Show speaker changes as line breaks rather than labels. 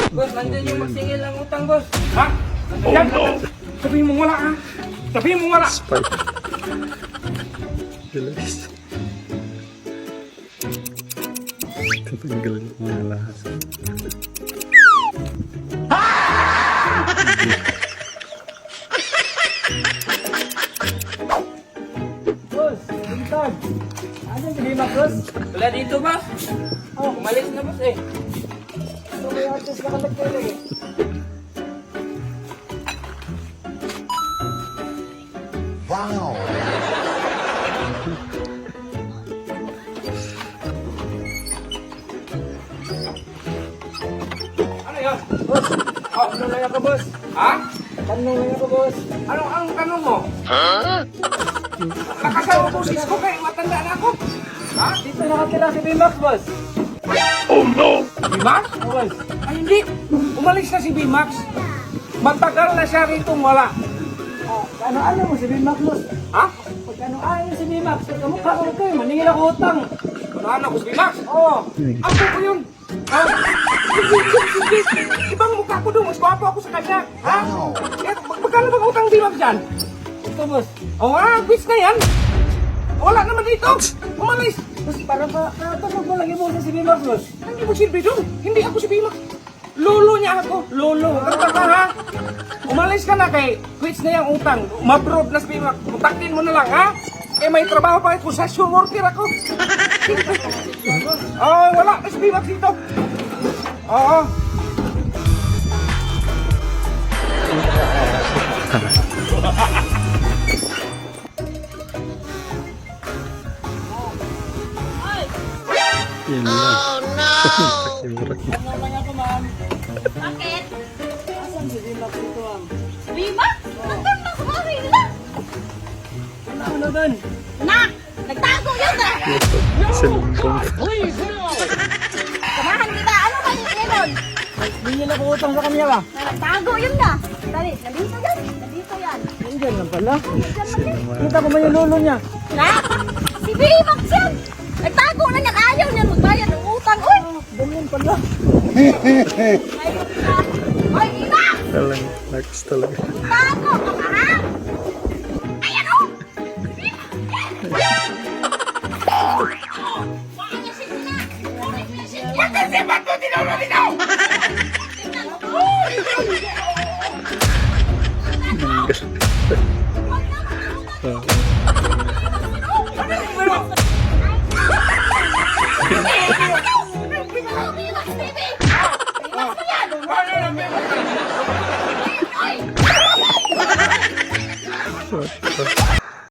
Boss, nandyan yung magsingil ng utang, boss.
Ha? Yan! Sabihin mo wala ha! Sabihin mo wala!
Spy. Bilis. Tatanggal yung mga lahat.
Boss, bintag. Ano yung Bimax, boss? Wala dito, boss. Oh, umalis na, boss eh. Ito may artist na katagpili eh.
Ano yan?
Boss, tanong lang ako, boss.
Ha?
Tanong lang ako, boss.
Ano ang tanong mo? Nakasama ko si Isko kay matanda na ako. Ha?
Dito nakatira si Bimax, boss.
Bimax?
Oh, boss.
Ay hindi. Umalis na si Bimax. Matagal na siya rito wala.
Ano mo si Bimax, boss?
Ha?
Pag ano si Bimax, kamukha ko kayo, maningil ako utang.
Ano ko si Bimax?
Oo.
Ako ko yun. Ha? Sige. Ibang mukha ko doon. Mas gwapo ako sa kanya. Ha? Eh, magkano bang utang Bimax dyan?
Ito, boss.
Oh, quiz na yan. Wala naman dito. Umalis.
Boss, para tanong mo lang yung si Bimax, boss.
Hindi mo silbi doon. Hindi ako si Bimax. Lolo niya ako. Lolo. Kanta ka ha? Umalis ka na kay quits na yung utang. Mabrod na si Bimax. Kontakin mo na lang ha? Eh may trabaho pa ako. Session worker ako. Oh, wala na si Bimax dito. Oo.
Yan lang. Oh no!
Tanong lang ako, ma'am.
Bakit?
Asan si Bimax dito, ma'am?
Bima? Nandun lang sa bahay nila.
Ano doon?
Nak! Nagtago yun na!
Sinumbong.
Samahan kita! Ano ba yung inon?
Bingil ako utang sa kanya ba?
Nagtago yun na! Dali, nandito yan! Nandito yan!
Nandiyan lang pala.
Nandyan lang yan!
Kita ko ba yung lolo niya?
Nak! Si Bimax yan! Nagtago na niya! Ayaw niya magbayad ng utang! Uy!
Ganyan pala.
Ayaw na! Uy, Bimax!
Talang, lakas talaga.
Tago ka ba ha? Ayan o!
Bakit si Bato tinawag?
What the-